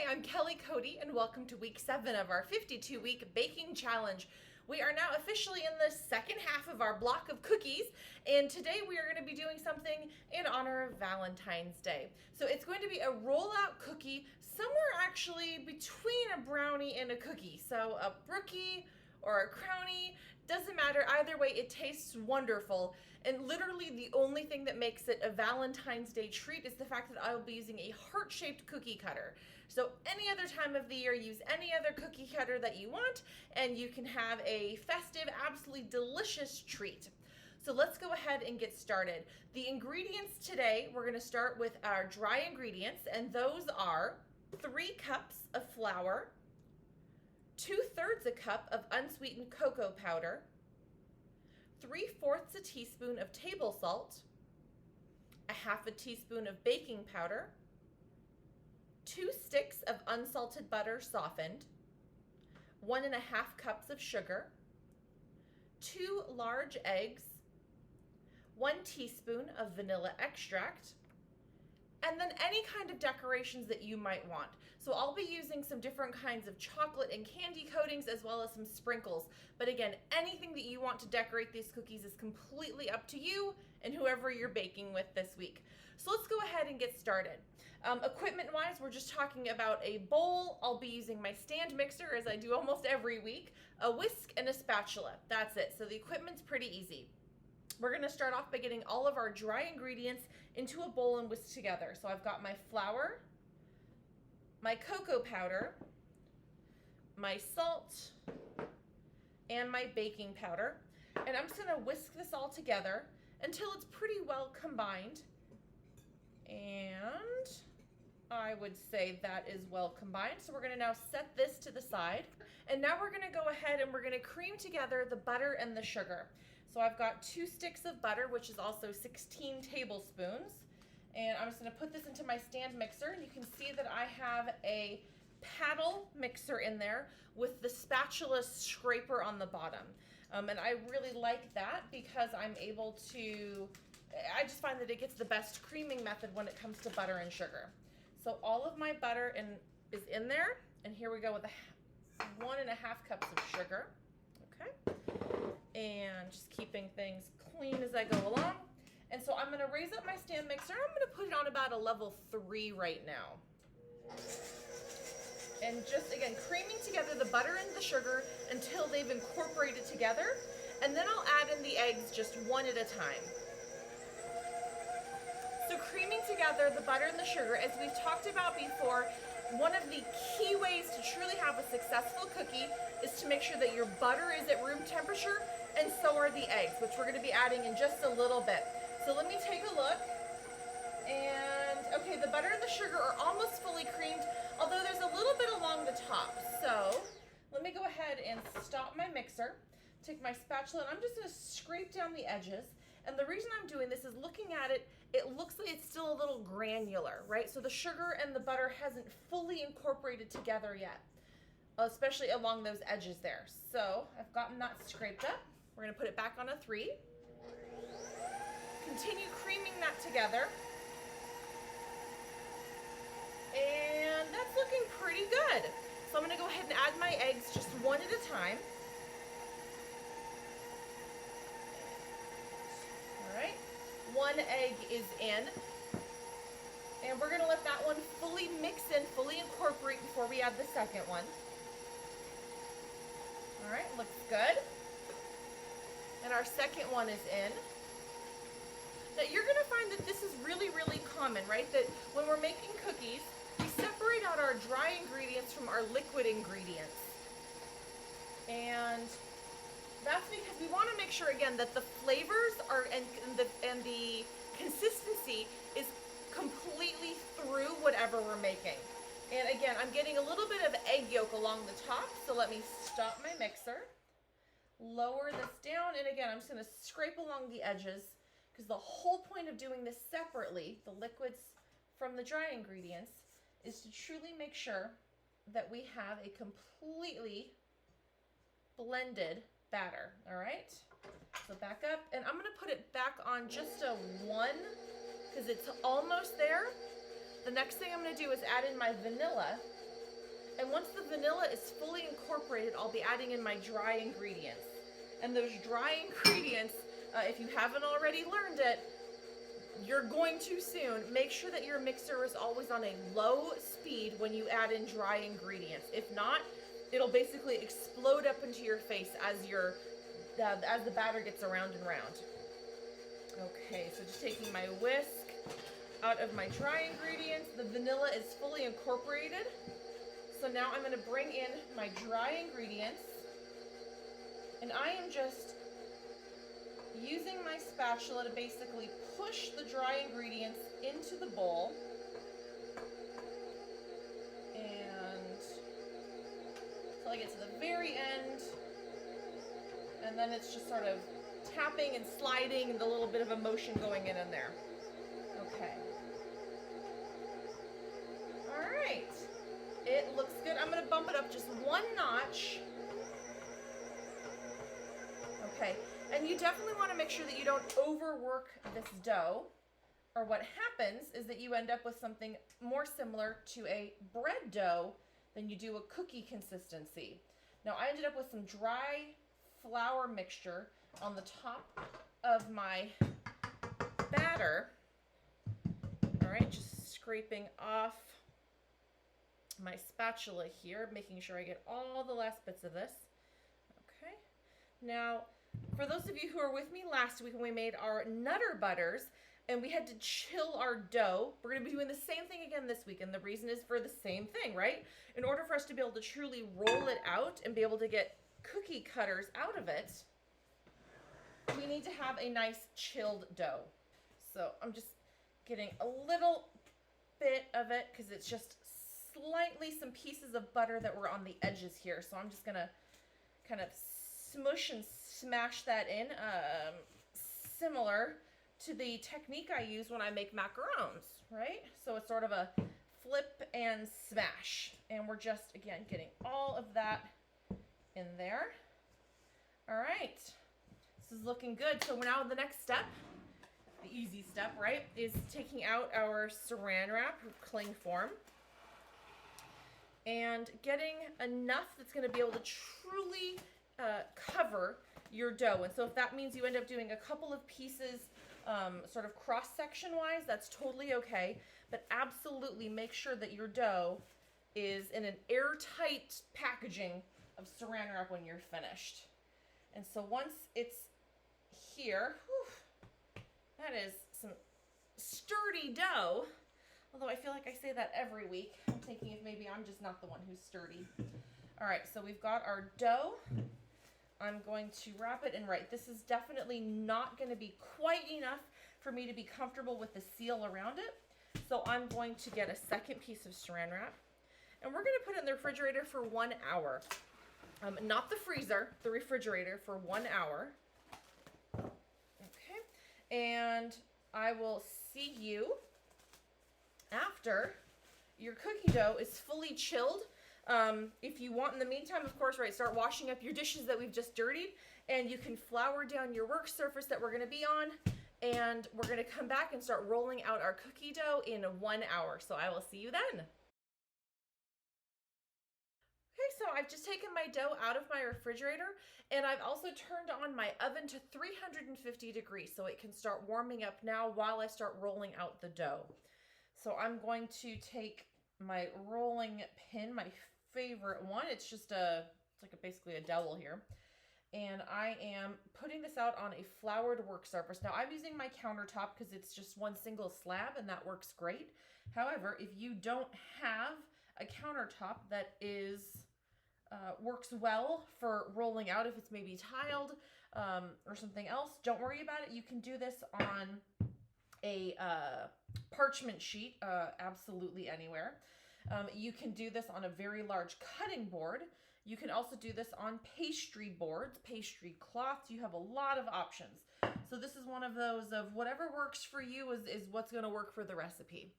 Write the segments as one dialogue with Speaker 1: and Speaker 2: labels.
Speaker 1: I'm Kelly Cote, and welcome to week 7 of our 52-week baking challenge. We are now officially in the second half of our block of cookies, and today we are going to be doing something in honor of Valentine's Day. So it's going to be a rollout cookie, somewhere actually between a brownie and a cookie. So a brookie or a crownie, doesn't matter. Either way, it tastes wonderful. And literally the only thing that makes it a Valentine's Day treat is the fact that I will be using a heart-shaped cookie cutter. So any other time of the year, use any other cookie cutter that you want, and you can have a festive, absolutely delicious treat. So let's go ahead and get started. The ingredients today, we're gonna start with our dry ingredients, and those are 3 cups of flour, 2/3 a cup of unsweetened cocoa powder, 3/4 a teaspoon of table salt, a 1/2 teaspoon of baking powder, 2 sticks of unsalted butter softened, 1 1/2 cups of sugar, 2 large eggs, 1 teaspoon of vanilla extract, and then any kind of decorations that you might want. So I'll be using some different kinds of chocolate and candy coatings as well as some sprinkles. But again, anything that you want to decorate these cookies is completely up to you and whoever you're baking with this week. So let's go ahead and get started. Equipment-wise, we're just talking about a bowl. I'll be using my stand mixer as I do almost every week, a whisk, and a spatula. That's it. So the equipment's pretty easy. We're gonna start off by getting all of our dry ingredients into a bowl and whisk together. So I've got my flour, my cocoa powder, my salt, and my baking powder. And I'm just gonna whisk this all together until it's pretty well combined. And I would say that is well combined. So we're gonna now set this to the side. And now we're gonna go ahead and we're gonna cream together the butter and the sugar. So I've got 2 sticks of butter, which is also 16 tablespoons. And I'm just gonna put this into my stand mixer. And you can see that I have a paddle mixer in there with the spatula scraper on the bottom. And I really like that because I'm able to, I just find that it gets the best creaming method when it comes to butter and sugar. So all of my butter is in there. And here we go with 1 1/2 cups of sugar. Okay. And just keeping things clean as I go along. And so I'm gonna raise up my stand mixer. I'm gonna put it on about a level 3 right now. And just, again, creaming together the butter and the sugar until they've incorporated together. And then I'll add in the eggs just one at a time. So creaming together the butter and the sugar, as we've talked about before, one of the key ways to truly have a successful cookie is to make sure that your butter is at room temperature, and so are the eggs, which we're going to be adding in just a little bit. So let me take a look. And okay, the butter and the sugar are almost fully creamed, although there's a little bit along the top. So let me go ahead and stop my mixer, take my spatula, and I'm just going to scrape down the edges. And the reason I'm doing this is looking at it, it looks like it's still a little granular, right? So the sugar and the butter hasn't fully incorporated together yet, especially along those edges there. So I've gotten that scraped up. We're gonna put it back on a 3. Continue creaming that together. And that's looking pretty good. So I'm gonna go ahead and add my eggs just one at a time. All right, 1 egg is in. And we're gonna let that one fully mix in, fully incorporate before we add the second one. All right, looks good. And our second one is in. Now you're gonna find that this is really, really common, right? That when we're making cookies, we separate out our dry ingredients from our liquid ingredients. And that's because we wanna make sure, again, that the flavors are and the consistency is completely through whatever we're making. And again, I'm getting a little bit of egg yolk along the top, so let me stop my mixer, lower this down, and again, I'm just gonna scrape along the edges because the whole point of doing this separately, the liquids from the dry ingredients, is to truly make sure that we have a completely blended batter, all right? So back up, and I'm gonna put it back on just a 1 because it's almost there. The next thing I'm gonna do is add in my vanilla, And once the vanilla is fully incorporated, I'll be adding in my dry ingredients. And those dry ingredients, if you haven't already learned it, you're going to soon. Make sure that your mixer is always on a low speed when you add in dry ingredients. If not, it'll basically explode up into your face as the batter gets around and round. Okay, so just taking my whisk out of my dry ingredients. The vanilla is fully incorporated. So now I'm going to bring in my dry ingredients, and I am just using my spatula to basically push the dry ingredients into the bowl. And until I get to the very end, and then it's just sort of tapping and sliding and a little bit of a motion going in there. Okay. All right. It looks good. I'm going to bump it up just one notch. Okay. And you definitely want to make sure that you don't overwork this dough, or what happens is that you end up with something more similar to a bread dough than you do a cookie consistency. Now, I ended up with some dry flour mixture on the top of my batter. All right, just scraping off my spatula here, making sure I get all the last bits of this. Okay. Now, for those of you who were with me last week when we made our Nutter Butters and we had to chill our dough, we're going to be doing the same thing again this week. And the reason is for the same thing, right? In order for us to be able to truly roll it out and be able to get cookie cutters out of it, we need to have a nice chilled dough. So I'm just getting a little bit of it because it's just slightly some pieces of butter that were on the edges here. So I'm just going to kind of smush and smash that in, similar to the technique I use when I make macarons, right? So it's sort of a flip and smash. And we're just, again, getting all of that in there. All right. This is looking good. So now the next step, the easy step, right, is taking out our saran wrap cling form and getting enough that's going to be able to truly cover your dough. And so if that means you end up doing a couple of pieces sort of cross-section wise, that's totally okay. But absolutely make sure that your dough is in an airtight packaging of saran wrap when you're finished. And so once it's here, whew, that is some sturdy dough. Although I feel like I say that every week. I'm thinking if maybe I'm just not the one who's sturdy. All right, so we've got our dough. I'm going to wrap it in right. This is definitely not going to be quite enough for me to be comfortable with the seal around it. So I'm going to get a second piece of saran wrap. And we're going to put it in the refrigerator for 1 hour. Not the freezer, the refrigerator for 1 hour. Okay. And I will see you after your cookie dough is fully chilled. If you want in the meantime, of course, right, start washing up your dishes that we've just dirtied, and you can flour down your work surface that we're going to be on, and we're going to come back and start rolling out our cookie dough in 1 hour. So I will see you then. Okay, so I've just taken my dough out of my refrigerator, and I've also turned on my oven to 350 degrees so it can start warming up now while I start rolling out the dough. So I'm going to take my rolling pin, my favorite one. It's just basically a dowel here. And I am putting this out on a floured work surface. Now I'm using my countertop because it's just one single slab and that works great. However, if you don't have a countertop that is works well for rolling out, if it's maybe tiled or something else, don't worry about it. You can do this on a parchment sheet, absolutely anywhere. You can do this on a very large cutting board. You can also do this on pastry boards, pastry cloths. You have a lot of options. So this is one of those of whatever works for you is what's going to work for the recipe.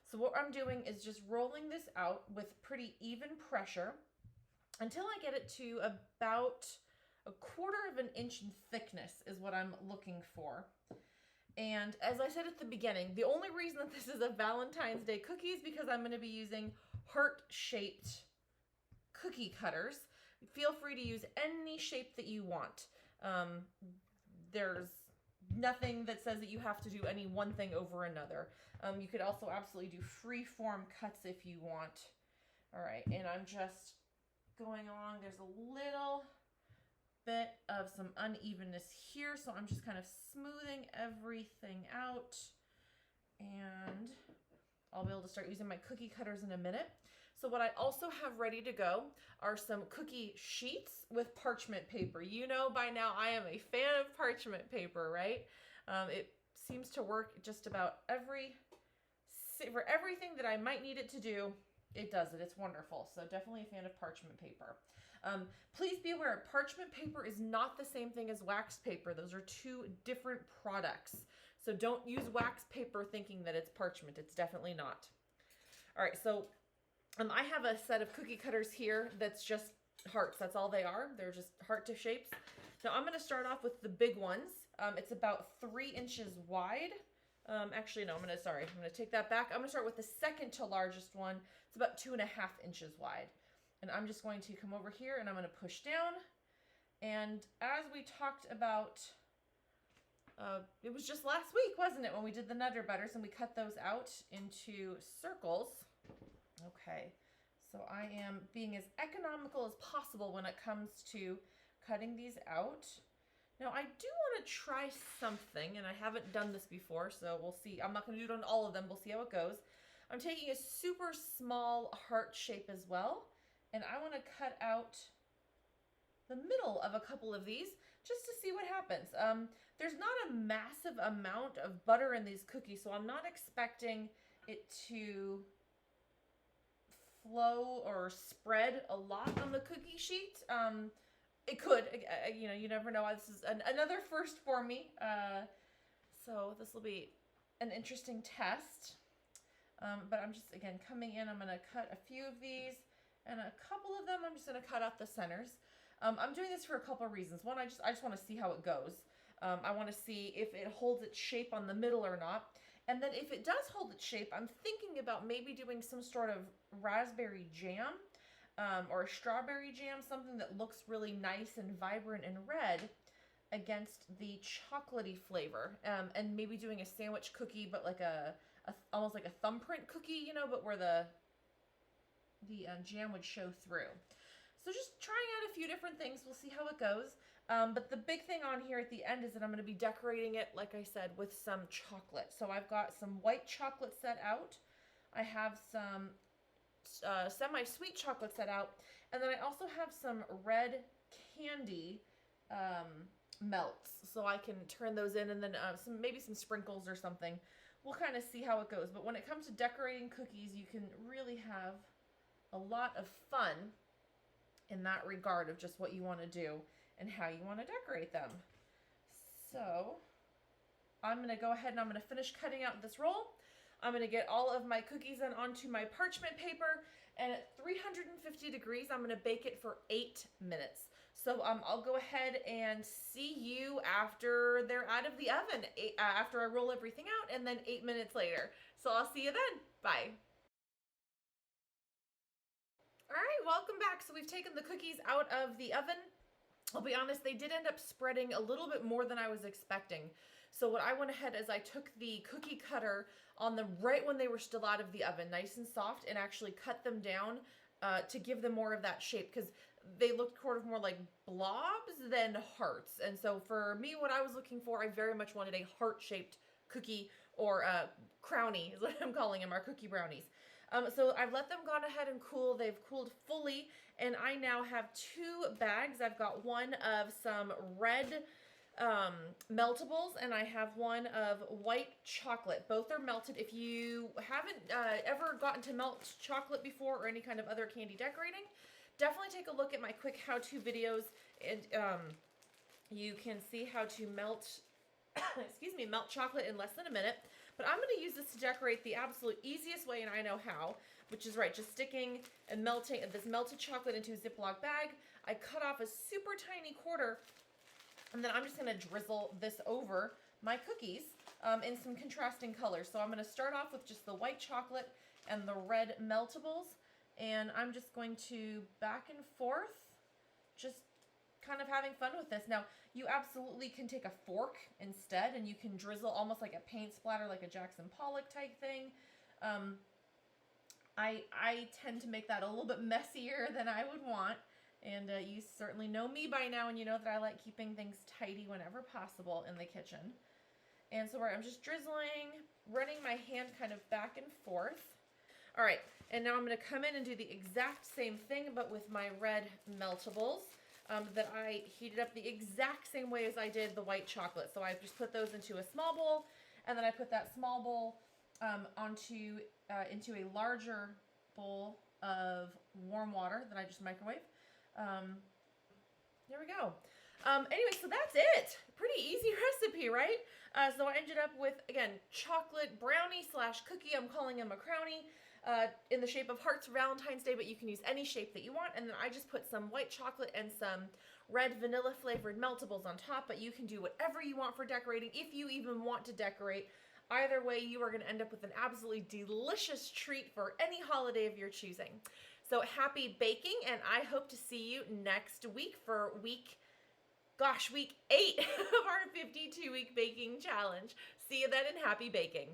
Speaker 1: So what I'm doing is just rolling this out with pretty even pressure until I get it to about 1/4 of an inch in thickness is what I'm looking for. And as I said at the beginning, the only reason that this is a Valentine's Day cookie is because I'm going to be using heart-shaped cookie cutters. Feel free to use any shape that you want. There's nothing that says that you have to do any one thing over another. You could also absolutely do free form cuts if you want. All right, and I'm just going along. There's a little bit of some unevenness here, so I'm just kind of smoothing everything out, and I'll be able to start using my cookie cutters in a minute. So what I also have ready to go are some cookie sheets with parchment paper. You know by now I am a fan of parchment paper, right? It seems to work just about for everything that I might need it to do. It does it. It's wonderful. So definitely a fan of parchment paper. Please be aware, parchment paper is not the same thing as wax paper. Those are two different products. So don't use wax paper thinking that it's parchment. It's definitely not. All right, so I have a set of cookie cutters here that's just hearts. That's all they are. They're just heart to shapes. Now I'm going to start off with the big ones. It's about 3 inches wide. Actually, no, I'm going to take that back. I'm going to start with the second to largest one. It's about 2.5 inches wide. And I'm just going to come over here and I'm going to push down. And as we talked about, it was just last week, wasn't it, when we did the Nutter Butters and we cut those out into circles. Okay, so I am being as economical as possible when it comes to cutting these out. Now I do want to try something, and I haven't done this before, so we'll see. I'm not going to do it on all of them. We'll see how it goes. I'm taking a super small heart shape as well, and I want to cut out the middle of a couple of these just to see what happens. There's not a massive amount of butter in these cookies, so I'm not expecting it to flow or spread a lot on the cookie sheet. It could, you know, you never know. This is another first for me. So this will be an interesting test. But I'm just, again, coming in. I'm going to cut a few of these, and a couple of them I'm just going to cut out the centers. I'm doing this for a couple of reasons. One, I just want to see how it goes. I want to see if it holds its shape on the middle or not. And then if it does hold its shape, I'm thinking about maybe doing some sort of raspberry jam or a strawberry jam, something that looks really nice and vibrant and red against the chocolatey flavor. And maybe doing a sandwich cookie, but like almost like a thumbprint cookie, you know, but where the jam would show through. So just trying out a few different things. We'll see how it goes. But the big thing on here at the end is that I'm going to be decorating it, like I said, with some chocolate. So I've got some white chocolate set out. I have some semi-sweet chocolate set out. And then I also have some red candy melts. So I can turn those in, and then maybe some sprinkles or something. We'll kind of see how it goes. But when it comes to decorating cookies, you can really have a lot of fun in that regard of just what you want to do and how you want to decorate them. So I'm going to go ahead and I'm going to finish cutting out this roll. I'm going to get all of my cookies in onto my parchment paper, and at 350 degrees, I'm going to bake it for 8 minutes. So I'll go ahead and see you after they're out of the oven, after I roll everything out, and then 8 minutes later. So I'll see you then. Bye. All right, welcome back. So we've taken the cookies out of the oven. I'll be honest, they did end up spreading a little bit more than I was expecting. So what I went ahead is I took the cookie cutter on them right when they were still out of the oven, nice and soft, and actually cut them down to give them more of that shape, because they looked sort of more like blobs than hearts. And so for me, what I was looking for, I very much wanted a heart-shaped cookie, or crownie is what I'm calling them, our cookie brownies. So I've let them go ahead and cool. They've cooled fully, and I now have 2 bags. I've got one of some red meltables, and I have one of white chocolate. Both are melted. If you haven't ever gotten to melt chocolate before, or any kind of other candy decorating, definitely take a look at my quick how-to videos, and you can see how to melt melt chocolate in less than a minute. But I'm going to use this to decorate the absolute easiest way, and I know how, which is just sticking and melting this melted chocolate into a Ziploc bag. I cut off a super tiny quarter, and then I'm just going to drizzle this over my cookies in some contrasting colors. So I'm going to start off with just the white chocolate and the red meltables, And I'm just going to back and forth, just kind of having fun with this. Now, you absolutely can take a fork instead, and you can drizzle almost like a paint splatter, like a Jackson Pollock type thing. I tend to make that a little bit messier than I would want. And you certainly know me by now, and you know that I like keeping things tidy whenever possible in the kitchen. And so I'm just drizzling, running my hand kind of back and forth. All right, and now I'm going to come in and do the exact same thing, but with my red meltables that I heated up the exact same way as I did the white chocolate. So I've just put those into a small bowl, and then I put that small bowl into a larger bowl of warm water that I just microwave. There we go. Anyway, so that's it. Pretty easy recipe, right? So I ended up with, again, chocolate brownie / cookie. I'm calling them a crownie. In the shape of hearts for Valentine's Day, but you can use any shape that you want. And then I just put some white chocolate and some red vanilla flavored meltables on top, but you can do whatever you want for decorating, if you even want to decorate. Either way, you are going to end up with an absolutely delicious treat for any holiday of your choosing. So happy baking, and I hope to see you next week for week 8 of our 52-week baking challenge. See you then, and happy baking.